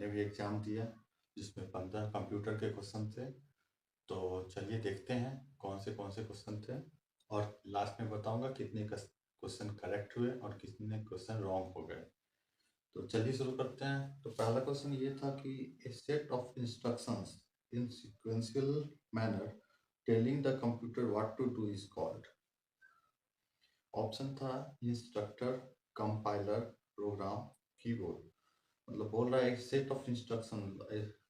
मैंने भी एग्ज़ाम दिया जिसमें 15 कंप्यूटर के क्वेश्चन थे। तो चलिए देखते हैं कौन से क्वेश्चन थे और लास्ट में बताऊंगा कितने क्वेश्चन करेक्ट हुए और कितने क्वेश्चन रॉन्ग हो गए। तो चलिए शुरू करते हैं। तो पहला क्वेश्चन ये था कि a set of instructions in sequential manner telling the computer what to do is called. Option था इंस्ट्रक्टर, कंपाइलर, प्रोग्राम, कीबोर्ड। मतलब बोल रहा है एक सेट ऑफ इंस्ट्रक्शन,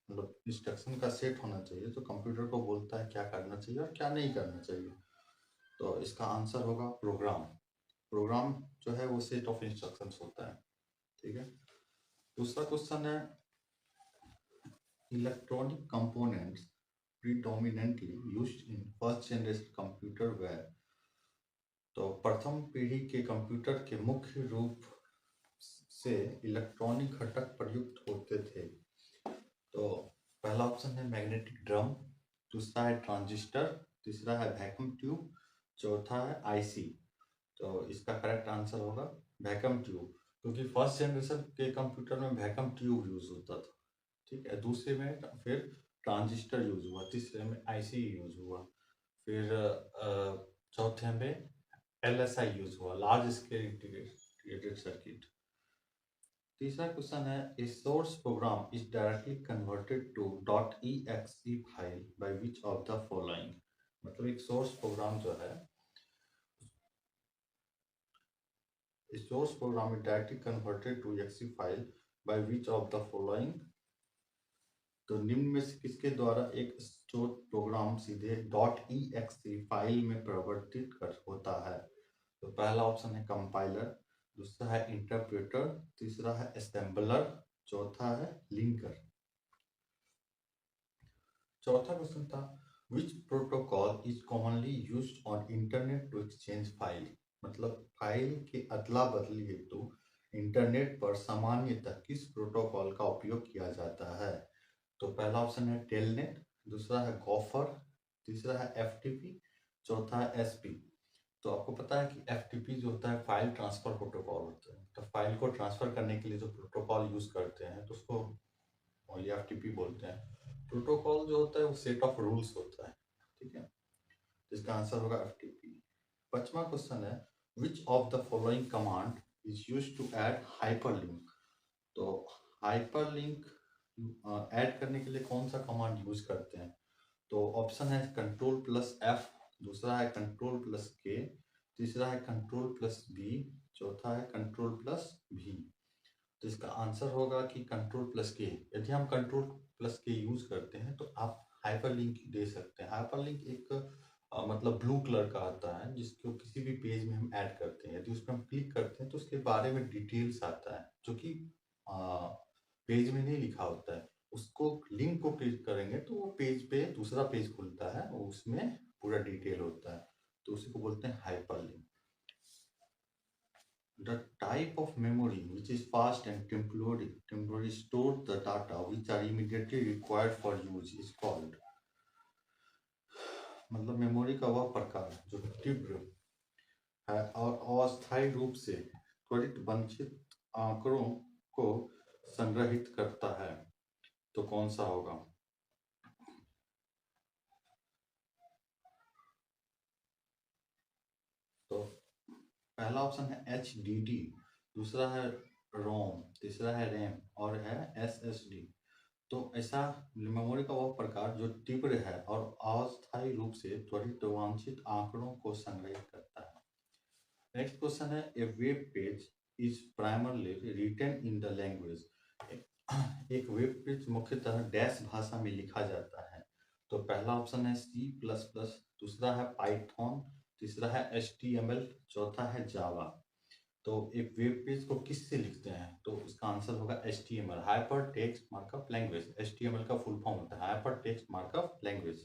मतलब इंस्ट्रक्शन का सेट होना चाहिए जो कंप्यूटर को बोलता है क्या करना चाहिए और क्या नहीं करना चाहिए। तो इसका आंसर होगा प्रोग्राम। प्रोग्राम जो है वो सेट ऑफ इंस्ट्रक्शंस होता है। ठीक है। दूसरा क्वेश्चन है electronic components predominantly used in first generation computer were। तो प्रथम पीढ़ी के कंप्यूटर के मुख्य रूप से इलेक्ट्रॉनिक घटक प्रयुक्त होते थे। तो पहला ऑप्शन है मैग्नेटिक ड्रम, दूसरा है ट्रांजिस्टर, तीसरा है वैक्यूम ट्यूब, चौथा है आईसी। तो इसका करेक्ट आंसर होगा वैक्यूम ट्यूब, क्योंकि फर्स्ट जनरेशन के कंप्यूटर में वैक्यूम ट्यूब यूज होता था। ठीक है। दूसरे में फिर ट्रांजिस्टर यूज हुआ, तीसरे में आईसी यूज हुआ, फिर चौथे में एलएसआई यूज हुआ, लार्ज स्केल इंटीग्रेटेड सर्किट। तीसरा क्वेश्चन है a source program is directly converted to .exe file by which of the following. मतलब एक सोर्स प्रोग्राम जो है, a source program is directly converted to exe file by which of the following। तो निम्न में से किसके द्वारा एक स्रोत प्रोग्राम सीधे .exe फाइल में परिवर्तित कर होता है। तो पहला ऑप्शन है कंपाइलर, दूसरा है इंटरप्रेटर, तीसरा है असेंबलर, चौथा है लिंकर। चौथा क्वेश्चन था which protocol is commonly used on internet to exchange file. मतलब फाइल के अदला बदली हेतु इंटरनेट पर सामान्यतः किस प्रोटोकॉल का उपयोग किया जाता है। तो पहला ऑप्शन है टेलनेट, दूसरा है गॉफर, तीसरा है एफटीपी, चौथा है एसपी। तो आपको पता है कि एफटीपी जो होता है फाइल ट्रांसफर प्रोटोकॉल होता है। तो फाइल को ट्रांसफर करने के लिए जो प्रोटोकॉल यूज करते हैं तो उसको एफटीपी बोलते हैं। प्रोटोकॉल जो होता है वो सेट ऑफ रूल्स होता है। ठीक है। इसका आंसर होगा एफटीपी। पांचवा क्वेश्चन है which of the following command is used to add hyperlink. तो हाइपरलिंक ऐड करने के लिए कौन सा कमांड यूज करते हैं। तो ऑप्शन है Ctrl+F, दूसरा है Ctrl+K, तीसरा है Ctrl+B, चौथा है Ctrl+V। तो इसका आंसर होगा कि Ctrl+K। यदि हम Ctrl+K यूज करते हैं तो आप हाइपरलिंक दे सकते हैं। हाइपरलिंक एक मतलब ब्लू कलर का आता है जिसको किसी भी पेज में हम ऐड करते हैं। यदि उस पर हम क्लिक करते हैं तो उसके बारे में डिटेल्स आता है जो कि पेज में नहीं लिखा होता है। उसको लिंक को क्लिक करेंगे तो वो पेज पे दूसरा पेज खुलता है और उसमें पूरा डिटेल होता है। तो उसी को बोलते हैं hyperlink. The type of memory which is fast and temporarily store the data which are immediately required for use is called। मतलब मेमोरी का वह प्रकार जो तीव्र है और अस्थायी रूप से त्वरित वंचित आंकड़ों को संग्रहित करता है, तो कौन सा होगा। तो पहला ऑप्शन है HDD, दूसरा है रोम, तीसरा है रैम और है SSD। तो ऐसा मेमोरी का वह प्रकार जो तीव्र है और अस्थायी रूप से त्वरित वांछित आंकड़ों को संग्रहित करता है। नेक्स्ट क्वेश्चन है a web page is primarily written in the language. एक वेब पेज मुख्यतः डैश भाषा में लिखा जाता है। तो पहला ऑप्शन है C++, दूसरा है पाइथन, तीसरा है HTML, चौथा है जावा। तो एक वेब पेज को किससे लिखते हैं तो इसका आंसर होगा HTML, hyper text markup language. HTML का फुल फॉर्म होता है हाइपर टेक्स्ट मार्कअप लैंग्वेज।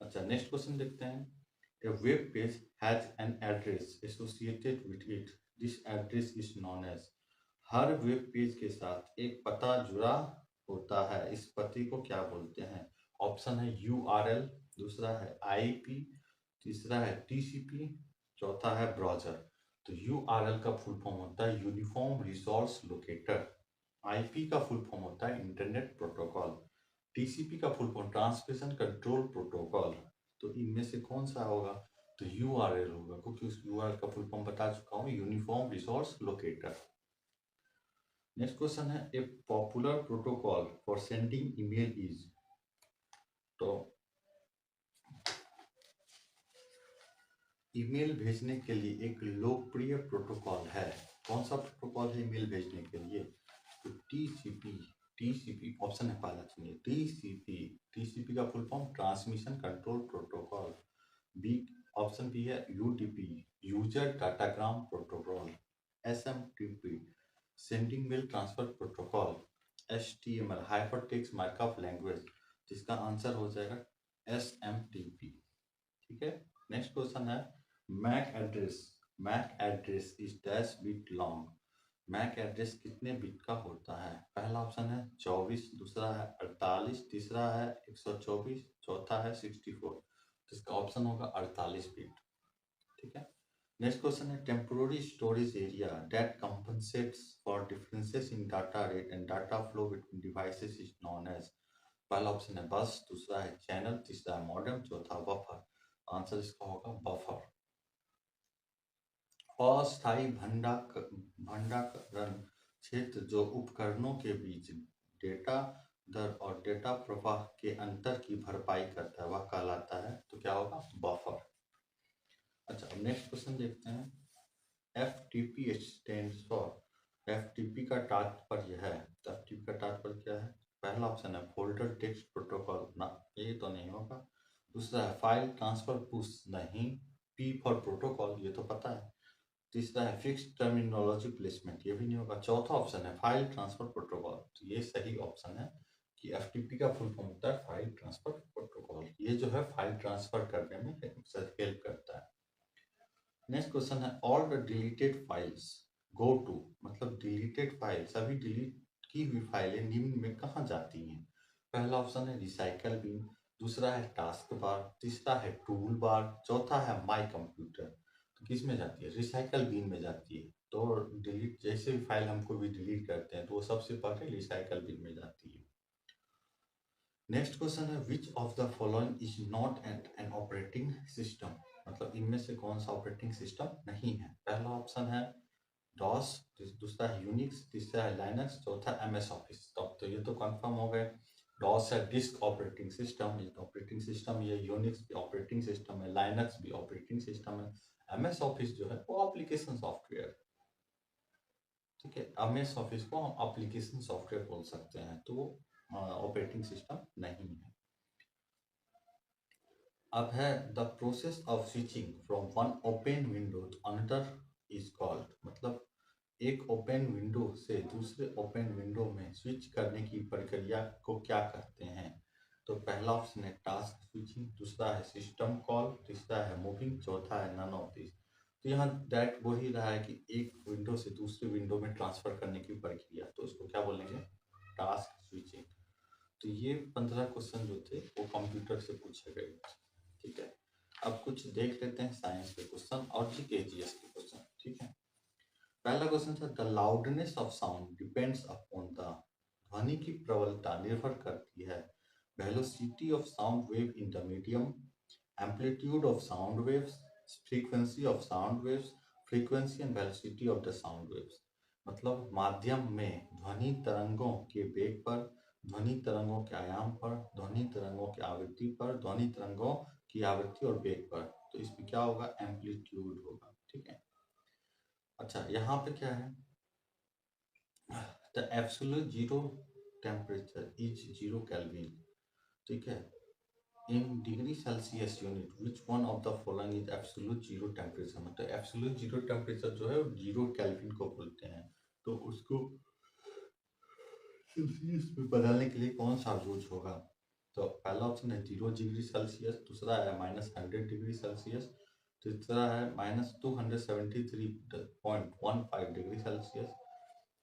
अच्छा नेक्स्ट क्वेश्चन देखते हैं। A web page has an address associated with it. This address is known as। Her web page के साथ एक पता जुड़ा होता है, इस पते को क्या बोलते हैं। ऑप्शन है URL, दूसरा है IP, तीसरा है TCP, चौथा है ब्राउज़र। तो URL का फुल फॉर्म होता है यूनिफॉर्म रिसोर्स लोकेटर। आईपी का फुल फॉर्म होता है इंटरनेट प्रोटोकॉल। टीसीपी का full form transmission control protocol. तो इनमें से कौन सा होगा? तो यूआरएल होगा, क्योंकि उस यूआरएल का फुल फॉर्म बता चुका हूँ, uniform resource locator. Next question है, a popular protocol for sending email is. तो ईमेल भेजने के लिए एक लोकप्रिय प्रोटोकॉल है। कौन सा प्रोटोकॉल है ईमेल भेजने के लिए? तो टीसीपी। टीसीपी ऑप्शन है पहला, सुनिए, टीसीपी। टीसीपी का full form transmission control protocol. B, option B है UDP, user datagram protocol. SMTP, sending mail transfer protocol. HTML, hypertext markup language, जिसका आंसर हो जाएगा एसएमटीपी। ठीक है। नेक्स्ट क्वेश्चन है, MAC address. MAC address is dash bit long. MAC address कितने bit का होता है? पहला ऑप्शन है 24, दूसरा है 48, तीसरा है 124, चौथा है 64। तो इसका ऑप्शन होगा 48 बिट। ठीक है। नेक्स्ट क्वेश्चन है, temporary storage area that compensates for differences in data rate and data flow between devices is known as. पहला ऑप्शन है बस, दूसरा है चैनल, तीसरा है मॉडेम, चौथा बफर। आंसर इसका होगा बफर। अस्थायी भंडारण क्षेत्र जो उपकरणों के बीच डेटा दर और डेटा प्रवाह के अंतर की भरपाई करता है, वह कहलाता है। तो क्या होगा? बफर। अच्छा, अब नेक्स्ट क्वेश्चन देखते हैं। FTP stands for. एफटीपी का तात्पर्य है, तो एफटीपी का तात्पर्य क्या है? पहला ऑप्शन है फोल्डर टेक्स्ट प्रोटोकॉल, ना, ये तो नहीं होगा। दूसरा है फाइल ट्रांसफर पुश, नहीं। पी फॉर प्रोटोकॉल, ये तो पता है। तीसरा है फिक्स्ड टर्मिनोलॉजी प्लेसमेंट, ये भी नहीं होगा। चौथा ऑप्शन है फाइल ट्रांसफर प्रोटोकॉल, तो ये सही ऑप्शन है कि एफटीपी का फुल फॉर्म होता है फाइल ट्रांसफर प्रोटोकॉल। ये जो है फाइल ट्रांसफर करने में हेल्प करता है। नेक्स्ट क्वेश्चन है, all the deleted files go to. मतलब डिलीटेड फाइल, सभी डिलीट की हुई फाइलें निम्न में कहाँ जाती हैं? पहला ऑप्शन है रिसाइकल बिन, दूसरा है टास्क बार, तीसरा है टूल बार, चौथा है माई कंप्यूटर। तो किस में जाती है? रिसाइकल बिन में जाती है। तो डिलीट, जैसे भी फाइल हमको भी डिलीट करते हैं तो वो सबसे पहले रिसाइकल बिन में जाती है। नेक्स्ट क्वेश्चन है, which of the following is not an operating system. मतलब इनमें से कौन सा ऑपरेटिंग सिस्टम नहीं है? पहला ऑप्शन है डॉस, दूसरा है यूनिक्स, तीसरा है लाइनक्स, चौथा एमएस ऑफिस। तो ये तो कंफर्म हो गए। डॉस है डिस्क ऑपरेटिंग सिस्टम, ये ऑपरेटिंग सिस्टम, ये यूनिक्स भी ऑपरेटिंग सिस्टम है, लाइनक्स भी ऑपरेटिंग सिस्टम है। एमएस ऑफिस जो है वो एप्लीकेशन सॉफ्टवेयर। ठीक है, एमएस ऑफिस को हम एप्लीकेशन सॉफ्टवेयर बोल सकते हैं, तो ऑपरेटिंग सिस्टम नहीं है। अब है the process of switching from one open window to another is called. मतलब एक ओपन विंडो से दूसरे ओपन विंडो में स्विच करने की प्रक्रिया को क्या कहते हैं? तो पहला ऑप्शन है टास्क स्विचिंग, दूसरा है सिस्टम कॉल, तीसरा है मूविंग, चौथा है नन ऑफ दिस। तो यहाँ दैट वो ही रहा है कि एक विंडो से दूसरे विंडो में ट्रांसफर करने की प्रक्रिया, तो इसको क्या बोलेंगे? Task switching. तो ये 15 क्वेश्चन जो थे वो कंप्यूटर से पूछे गए। ठीक है। अब कुछ देख लेते हैं साइंस के क्वेश्चन और जीके जीएस के क्वेश्चन। ठीक है। पहला क्वेश्चन था, the loudness of sound depends upon the. ध्वनि की प्रबलता निर्भर करती है velocity of sound wave in the medium, amplitude of sound waves, frequency of sound waves, frequency and velocity of the sound waves. मतलब माध्यम में ध्वनि तरंगों के वेग पर, ध्वनि तरंगों के आयाम पर, ध्वनि तरंगों की आवृत्ति पर, ध्वनि तरंगों की आवृत्ति और वेग पर। तो इसमें क्या होगा? एम्पलीट्यूड होगा। ठीक है। अच्छा, यहाँ पे क्या है? The absolute zero temperature is 0 kelvin. ठीक है। In degree Celsius unit which one of the following is absolute zero temperature. मतलब एब्सोल्यूट जीरो टेम्परेचर जो है 0 केल्विन को बोलते हैं। तो उसको सेल्सियस में बदलने के लिए कौन सा यूज होगा? तो पहला ऑप्शन है 0 डिग्री सेल्सियस, दूसरा है -100 डिग्री सेल्सियस, तीसरा है -273.15 डिग्री सेल्सियस,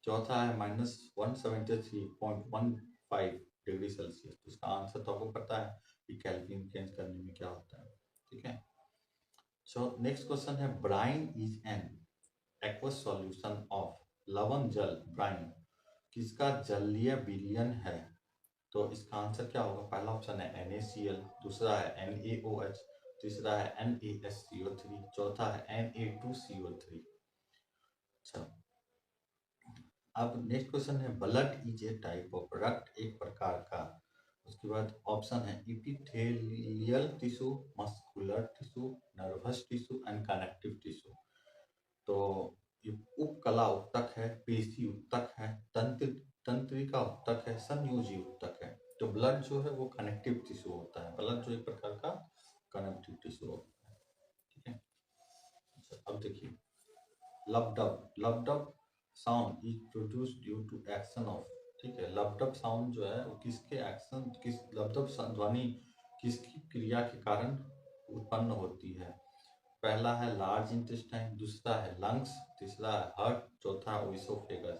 चौथा है -173.15 डिग्री सेल्सियस। तो इसका आंसर तो आपको पता है कि केल्विन चेंज करने में क्या होता है। ठीक है। सो नेक्स्ट क्वेश्चन है, brine is an aqueous solution of. लवण जल, ब्राइन किसका जलीय विलयन है? तो इसका आंसर क्या होगा? पहला ऑप्शन है NaCl, दूसरा है NaOH, तीसरा है NaSCO3, चौथा है Na2CO3। अच्छा, अब नेक्स्ट क्वेश्चन है blood is a type of, रक्त एक प्रकार का। उसके बाद ऑप्शन है epithelial tissue, muscular tissue, nervous tissue and connective tissue. तो ये उपकला उत्तक है, पेशी उत्तक है, तंत्रिका उत्तक है, संयोजी उत्तक है। तो ब्लड जो है वो कनेक्टिव टिश्यू होता है, ब्लड जो एक प्रकार का कनेक्टिव टिश्यू होता है। ठीक है, अच्छा, अब देखिए lub dub sound is produced due to action of. ठीक है, लबडब साउंड जो है वो किसके एक्शन, किस लबडब ध्वनि किसकी क्रिया के कारण उत्पन्न होती है? पहला है लार्ज इंटेस्टाइन, दूसरा है लंग्स, तीसरा है हार्ट, चौथा है इसोफेगस।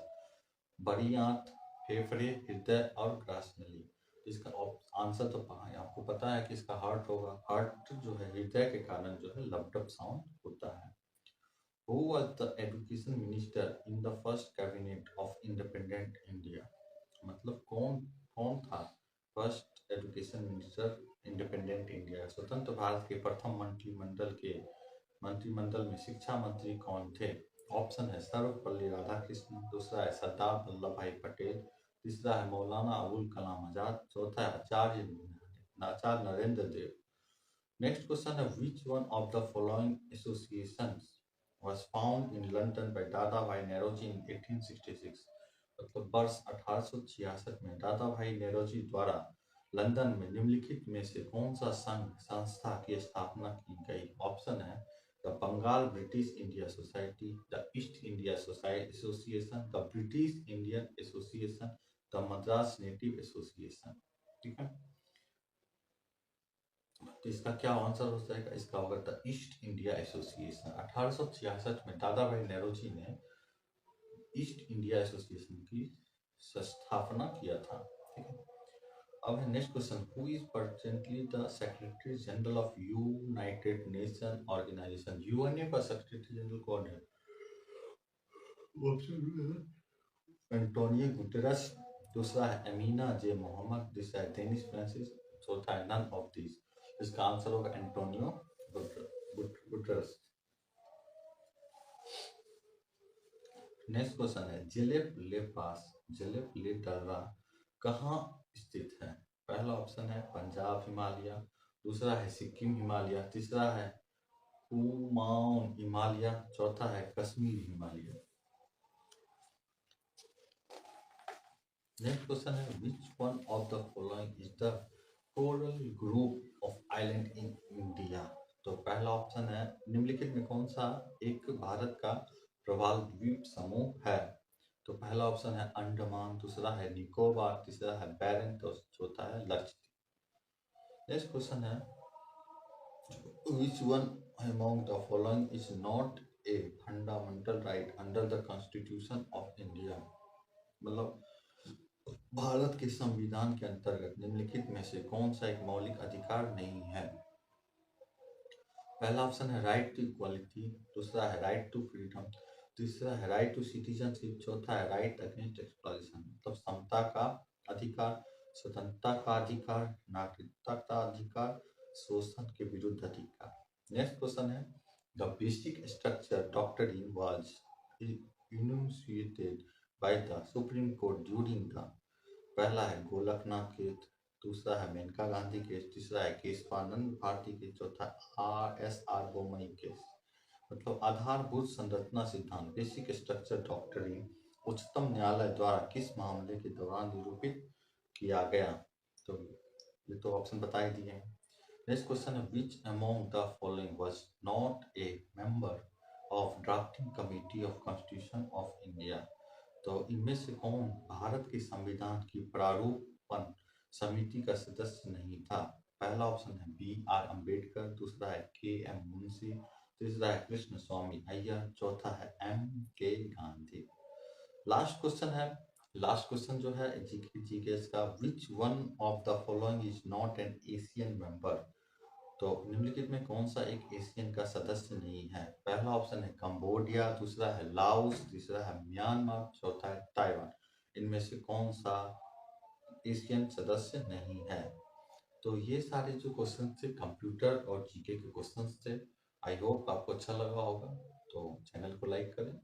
बड़ी आंत, फेफड़े, हृदय और ग्रासनली। इसका आंसर तो आपको पता है कि इसका हार्ट होगा। हार्ट जो है हृदय के कारण जो है लबडब साउंड होता है। Who was the education minister in the first cabinet of independent India? मतलब कौन कौन था first education minister independent India, स्वतंत्र भारत के प्रथम मंत्रिमंडल में शिक्षा मंत्री कौन थे? ऑप्शन है सर्वपल्ली राधाकृष्णन, दूसरा है सरदार वल्लभ भाई पटेल, तीसरा है मौलाना अबुल कलाम आजाद, चौथा है आचार्य नरेंद्र देव। नेक्स्ट क्वेश्चन है which one of the following associations was found in London by दादा भाई नेरोजी in 1866। मतलब वर्ष 1866 में दादा भाई नेरोजी द्वारा लंदन में निम्नलिखित में से कौन सा संस्था की स्थापना की गई? ऑप्शन है the Bengal British India society, the East India association, the British Indian association, the Madras native association. ठीक है, तो इसका क्या आंसर हो जाएगा? इसका होगा द ईस्ट इंडिया एसोसिएशन। 1866 में दादा भाई नेरोजी ने ईस्ट इंडिया एसोसिएशन की स्थापना किया था। ठीक है, अब है next question who is presently the secretary general of united nation organization? UNA का सेक्रेटरी जनरल कौन है? एंटोनियो गुटेरस, दूसरा है अमीना जे मोहम्मद, तीसरा है डेनिस फ्रांसिस, चौथा है नन ऑफ दिस। इसका आंसर होगा एंटोनियो गुटेरस। नेक्स्ट क्वेश्चन है जेलेप ले पास, जेलेप ले दर्रा कहाँ स्थित है? पहला ऑप्शन है पंजाब हिमालय, दूसरा है सिक्किम हिमालय, तीसरा है कुमाऊन हिमालय, चौथा है कश्मीर हिमालय। नेक्स्ट क्वेश्चन है which one of the following is the coral group of island in India? तो पहला ऑप्शन है निम्नलिखित में कौन सा एक भारत का प्रवाल द्वीप समूह है? तो पहला ऑप्शन है अंडमान, दूसरा है निकोबार, तीसरा है बैरन, तो चौथा है लक्षद्वीप। नेक्स्ट क्वेश्चन है which one among the following is not a fundamental right under the constitution of India? मतलब भारत के संविधान के अंतर्गत निम्नलिखित में से कौन सा एक मौलिक अधिकार नहीं है? पहला ऑप्शन है राइट टू इक्वालिटी, दूसरा है राइट टू फ्रीडम, तीसरा है राइट टू सिटीजनशिप, चौथा है राइट अगेंस्ट एक्सप्लॉइटेशन। मतलब समता का अधिकार, स्वतंत्रता का अधिकार, नागरिकता का अधिकार, शोषण के विरुद्ध अधिकार। नेक्स्ट क्वेश्चन है the basic structure doctrine was enunciated by the Supreme Court during the. पहला है गोलकनाथ केस, दूसरा है मेनका गांधी केस, तीसरा है केशवानंद भारती केस, चौथा RSR बोमई केस। मतलब आधारभूत संरचना सिद्धांत बेसिक स्ट्रक्चर डॉक्ट्रिन उच्चतम न्यायालय द्वारा किस मामले के दौरान निरूपित किया गया? तो ये तो ऑप्शन बता ही दिए हैं। नेक्स्ट क्वेश्चन है which among the following was not a member of drafting committee of constitution of India? तो इनमें से कौन भारत के संविधान की प्रारूपण समिति का सदस्य नहीं था? पहला ऑप्शन है BR अम्बेडकर, दूसरा है KM मुंशी, तीसरा है कृष्ण स्वामी अय्यर, चौथा है MK गांधी। लास्ट क्वेश्चन जो है जीके का which one of the following is not an Asian member? तो निम्नलिखित में कौन सा एक एशियन का सदस्य नहीं है? पहला ऑप्शन है कंबोडिया, दूसरा है लाओस, तीसरा है म्यांमार, चौथा है ताइवान। इनमें से कौन सा एशियन सदस्य नहीं है। तो ये सारे जो क्वेश्चन थे कंप्यूटर और जीके के क्वेश्चंस थे। आई होप आपको अच्छा लगा होगा। तो चैनल को लाइक करें।